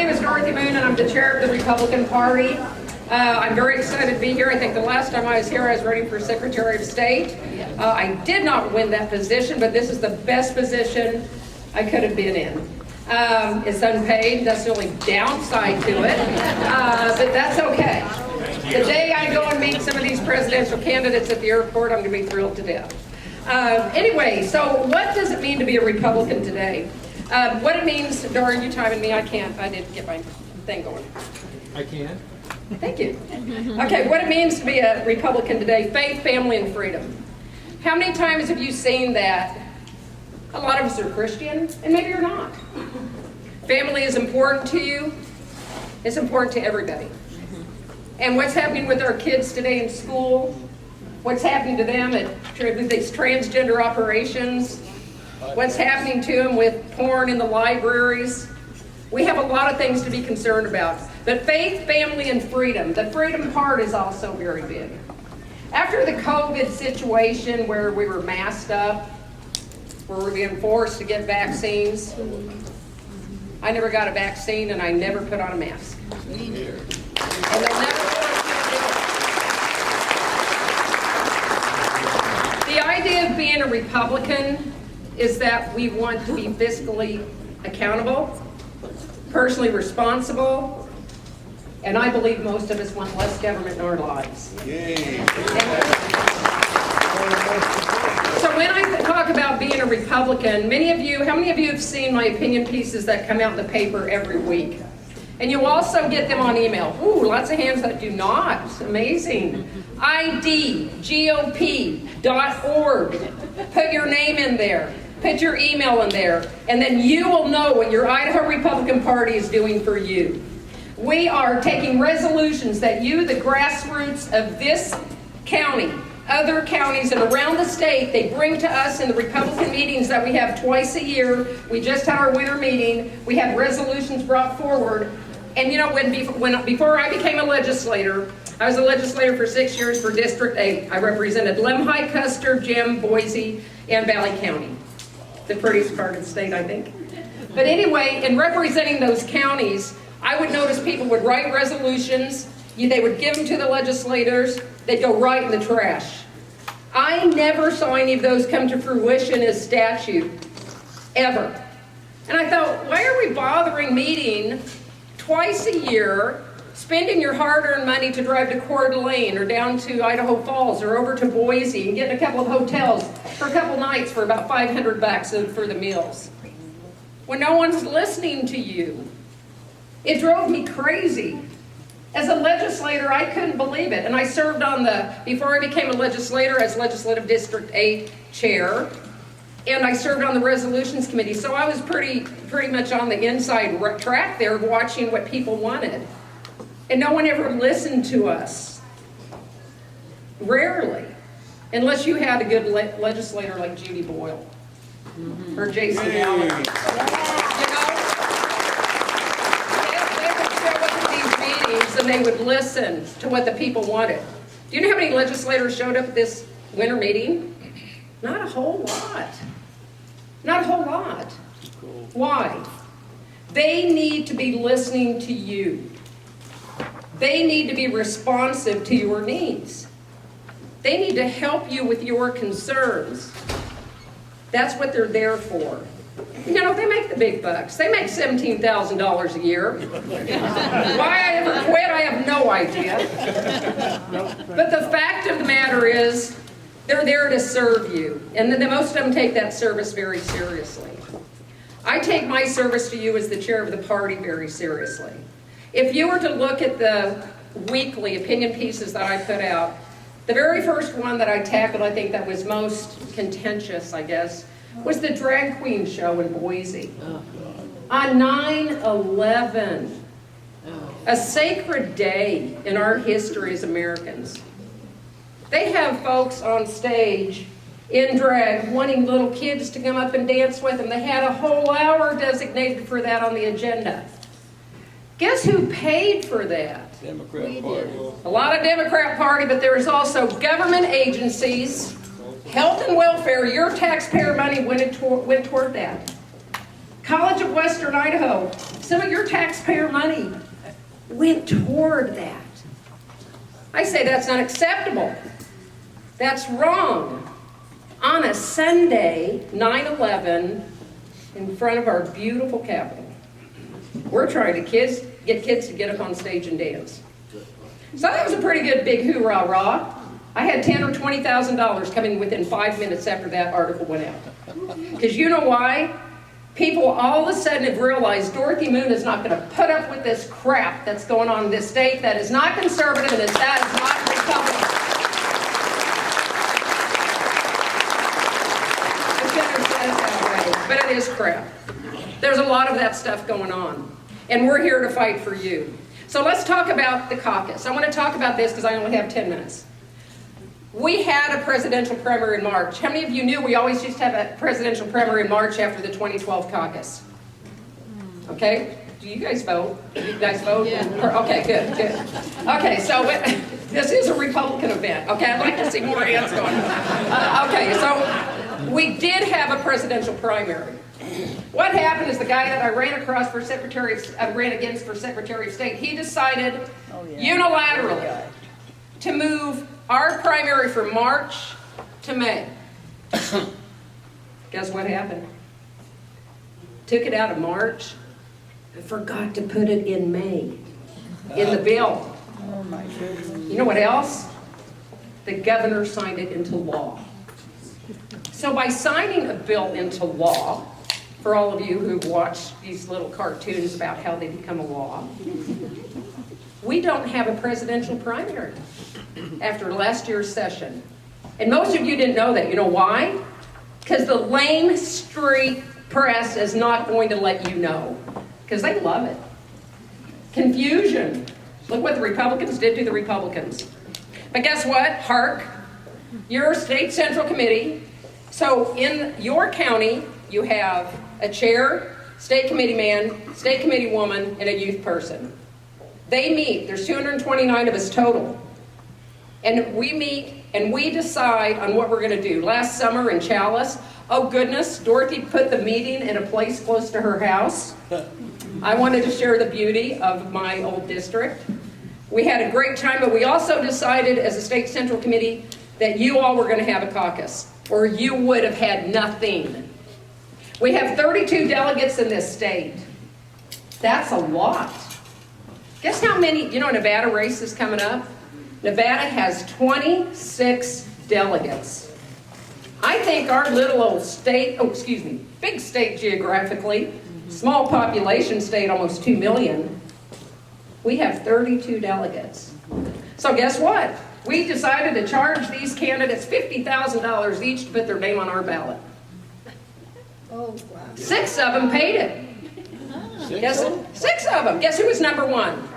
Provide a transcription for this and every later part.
name is Dorothy Moon, and I'm the chair of the Republican Party. I'm very excited to be here. I think the last time I was here, I was running for Secretary of State. I did not win that position, but this is the best position I could have been in. It's unpaid. That's the only downside to it, but that's okay. The day I go and meet some of these presidential candidates at the airport, I'm going to be thrilled to death. Anyway, so what does it mean to be a Republican today? What it means, Darn, you timing me, I didn't get my thing going. I can. Thank you. Okay, what it means to be a Republican today: faith, family, and freedom. How many times have you seen that? A lot of us are Christian, and maybe you're not. Family is important to you. It's important to everybody. And what's happening with our kids today in school, what's happening to them at these transgender operations, what's happening to them with porn in the libraries. We have a lot of things to be concerned about. But faith, family, and freedom. The freedom part is also very big. After the COVID situation where we were masked up, where we were being forced to get vaccines, I never got a vaccine and I never put on a mask. And they'll never force me to do it. The idea of being a Republican is that we want to be fiscally accountable, personally responsible, and I believe most of us want less government in our lives. Yay. So when I talk about being a Republican, how many of you have seen my opinion pieces that come out in the paper every week? And you also get them on email. Ooh, lots of hands that do not. Amazing. idgop.org. Put your name in there. Put your email in there. And then you will know what your Idaho Republican Party is doing for you. We are taking resolutions that you, the grassroots of this county, other counties and around the state, they bring to us in the Republican meetings that we have twice a year. We just had our winter meeting. We had resolutions brought forward. And you know, before I became a legislator, I was a legislator for 6 years for District 8. I represented Lemhi, Custer, Jim, Boise, and Valley County. The prettiest part of the state, I think. But anyway, in representing those counties, I would notice people would write resolutions. They would give them to the legislators. They'd go right in the trash. I never saw any of those come to fruition as statute, ever. And I thought, why are we bothering meeting twice a year, spending your hard-earned money to drive to Coeur d'Alene or down to Idaho Falls or over to Boise and get in a couple of hotels for a couple nights for about $500 for the meals, when no one's listening to you? It drove me crazy. As a legislator, I couldn't believe it. And I served on before I became a legislator, as Legislative District 8 chair, and I served on the Resolutions Committee. So I was pretty much on the inside track there, watching what people wanted. And no one ever listened to us. Rarely. Unless you had a good legislator like Judy Boyle or Jason Allen. You know? And they would listen to what the people wanted. Do you know how many legislators showed up at this winter meeting? Not a whole lot. Not a whole lot. Why? They need to be listening to you. They need to be responsive to your needs. They need to help you with your concerns. That's what they're there for. You know, they make the big bucks. They make $17,000 a year. Why I ever quit, I have no idea. But the fact of the matter is, they're there to serve you. And most of them take that service very seriously. I take my service to you as the chair of the party very seriously. If you were to look at the weekly opinion pieces that I put out, the very first one that I tackled, I think that was most contentious, I guess, was the drag queen show in Boise. On 9/11, a sacred day in our history as Americans. They have folks on stage in drag wanting little kids to come up and dance with them. They had a whole hour designated for that on the agenda. Guess who paid for that? Democrat Party. A lot of Democrat Party, but there was also government agencies, health and welfare. Your taxpayer money went toward that. College of Western Idaho, some of your taxpayer money went toward that. I say that's unacceptable. That's wrong. On a Sunday, 9/11, in front of our beautiful Capitol, we're trying to get kids to get up on stage and dance. So that was a pretty good big hoorah-rah. I had $10,000 or $20,000 coming within 5 minutes after that article went out. Because you know why? People all of a sudden have realized Dorothy Moon is not going to put up with this crap that's going on in this state that is not conservative and that is not Republican. I shouldn't have said it that way, but it is crap. There's a lot of that stuff going on, and we're here to fight for you. So let's talk about the caucus. I want to talk about this because I only have 10 minutes. We had a presidential primary in March. How many of you knew we always used to have a presidential primary in March after the 2012 caucus? Okay, do you guys vote? Do you guys vote? Yeah. Okay, good. Okay, so this is a Republican event. Okay, I'd like to see more hands going. Okay, so we did have a presidential primary. What happened is the guy that I ran against for Secretary of State, he decided unilaterally to move our primary from March to May. Guess what happened? Took it out of March and forgot to put it in May in the bill. Oh my goodness. You know what else? The governor signed it into law. So by signing a bill into law, for all of you who've watched these little cartoons about how they become a law, we don't have a presidential primary after last year's session. And most of you didn't know that. You know why? Because the lame street press is not going to let you know. Because they love it. Confusion. Look what the Republicans did to the Republicans. But guess what? Hark. You're a state central committee. So in your county, you have a chair, state committee man, state committee woman, and a youth person. They meet. There's 229 of us total. And we meet and we decide on what we're going to do. Last summer in Chalice, oh goodness, Dorothy put the meeting in a place close to her house. I wanted to share the beauty of my old district. We had a great time, but we also decided as a state central committee that you all were going to have a caucus, or you would have had nothing. We have 32 delegates in this state. That's a lot. Guess how many, Nevada race is coming up? Nevada has 26 delegates. I think our little old state, big state geographically, small population state, almost 2 million, we have 32 delegates. So guess what? We decided to charge these candidates $50,000 each to put their name on our ballot. Oh, wow. 6 of them paid it. Guess 6 of them. Guess who was number 1?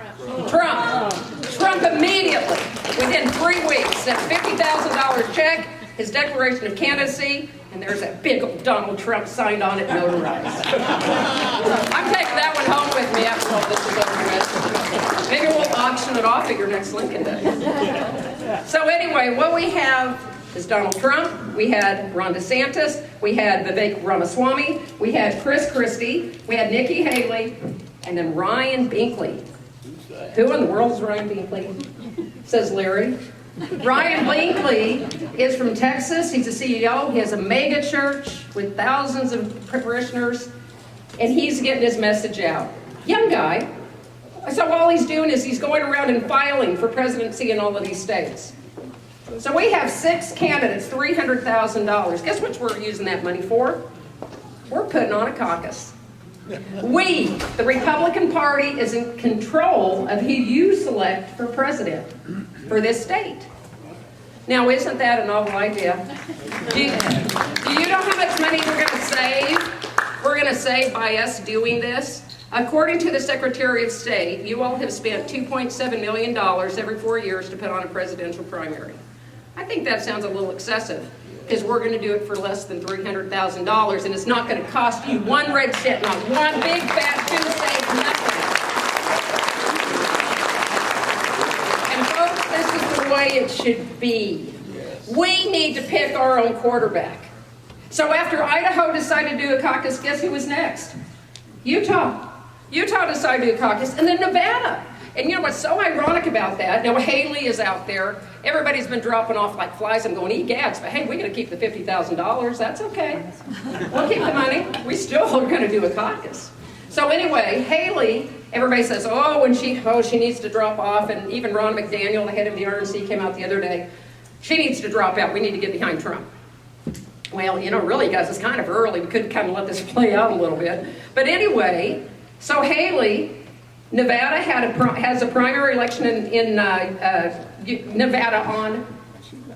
Trump. Trump immediately, within 3 weeks, sent $50,000 check, his declaration of candidacy, and there's that big old Donald Trump signed on it, notarized. I'm taking that one home with me after all this is over with. Maybe we'll auction it off at your next Lincoln Day. So anyway, what we have is Donald Trump, we had Ron DeSantis, we had Vivek Ramaswamy, we had Chris Christie, we had Nikki Haley, and then Ryan Binkley. Who in the world is Ryan Binkley? Says Larry. Ryan Binkley is from Texas. He's a CEO. He has a mega church with thousands of parishioners, and he's getting his message out. Young guy. So all he's doing is he's going around and filing for presidency in all of these states. So we have 6 candidates, $300,000. Guess what we're using that money for? We're putting on a caucus. We, the Republican Party, is in control of who you select for president for this state. Now, isn't that a novel idea? Do you know how much money we're going to save? We're going to save by us doing this. According to the Secretary of State, you all have spent $2.7 million every 4 years to put on a presidential primary. I think that sounds a little excessive, because we're going to do it for less than $300,000, and it's not going to cost you 1 red cent, not one big fat toothpaste, nothing. And folks, this is the way it should be. We need to pick our own quarterback. So after Idaho decided to do a caucus, guess who was next? Utah. Utah decided to do a caucus, and then Nevada. And you know what's so ironic about that? Now, Haley is out there. Everybody's been dropping off like flies. I'm going, egads, but hey, we're going to keep the $50,000. That's okay. We'll keep the money. We still are going to do a caucus. So anyway, Haley, everybody says, oh, she needs to drop off. And even Ron McDaniel, the head of the RNC, came out the other day. She needs to drop out. We need to get behind Trump. Well, you know, really, guys, it's kind of early. We could kind of let this play out a little bit. But anyway, so Haley, Nevada has a primary election in Nevada on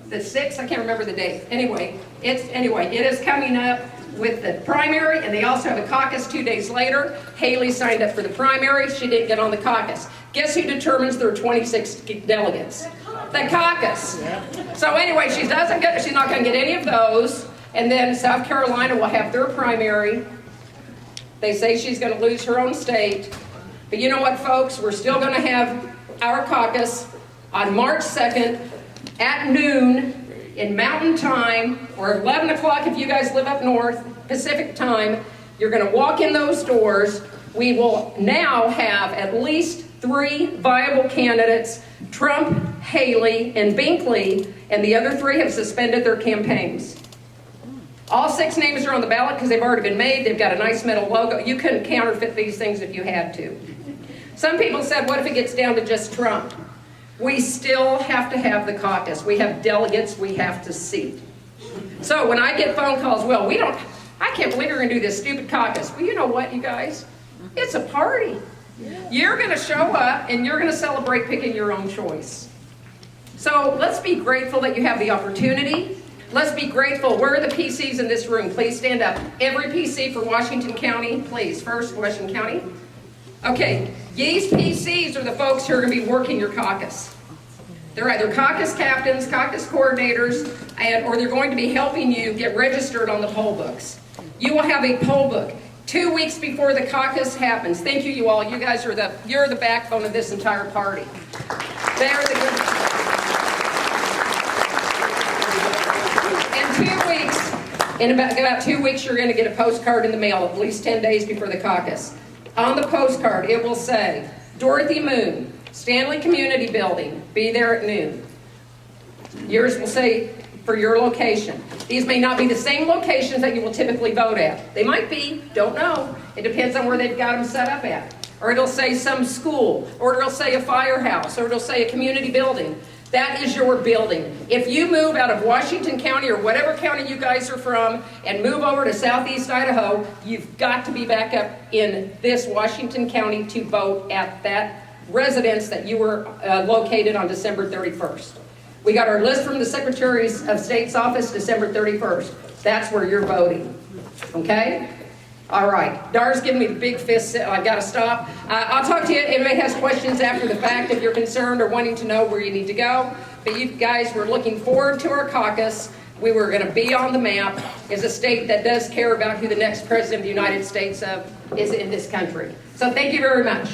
the 6th. I can't remember the date. Anyway, it is coming up with the primary, and they also have a caucus 2 days later. Haley signed up for the primary. She didn't get on the caucus. Guess who determines there are 26 delegates? The caucus. So anyway, she's not going to get any of those. And then South Carolina will have their primary. They say she's going to lose her own state. But you know what, folks? We're still going to have our caucus on March 2nd at noon in Mountain Time, or 11 o'clock if you guys live up north, Pacific Time. You're going to walk in those doors. We will now have at least 3 viable candidates, Trump, Haley, and Binkley, and the other 3 have suspended their campaigns. All 6 names are on the ballot because they've already been made. They've got a nice metal logo. You couldn't counterfeit these things if you had to. Some people said, what if it gets down to just Trump? We still have to have the caucus. We have delegates we have to seat. So when I get phone calls, well, I can't believe you're going to do this stupid caucus. Well, you know what, you guys? It's a party. You're going to show up and you're going to celebrate picking your own choice. So let's be grateful that you have the opportunity. Let's be grateful. Where are the PCs in this room? Please stand up. Every PC for Washington County, please. First, Washington County. Okay, these PCs are the folks who are going to be working your caucus. They're either caucus captains, caucus coordinators, or they're going to be helping you get registered on the poll books. You will have a poll book 2 weeks before the caucus happens. Thank you, you all. You guys are you're the backbone of this entire party. They're the good. In 2 weeks, in about 2 weeks, you're going to get a postcard in the mail at least 10 days before the caucus. On the postcard, it will say, Dorothy Moon, Stanley Community Building, be there at noon. Yours will say, for your location. These may not be the same locations that you will typically vote at. They might be, don't know. It depends on where they've got them set up at. Or it'll say some school, or it'll say a firehouse, or it'll say a community building. That is your building. If you move out of Washington County or whatever county you guys are from and move over to southeast Idaho, you've got to be back up in this Washington County to vote at that residence that you were located on December 31st. We got our list from the Secretary of State's office December 31st. That's where you're voting. Okay? All right. Dar's giving me the big fist. I've got to stop. I'll talk to you. If anybody has questions after the fact, if you're concerned or wanting to know where you need to go. But you guys, we're looking forward to our caucus. We were going to be on the map as a state that does care about who the next president of the United States is in this country. So thank you very much.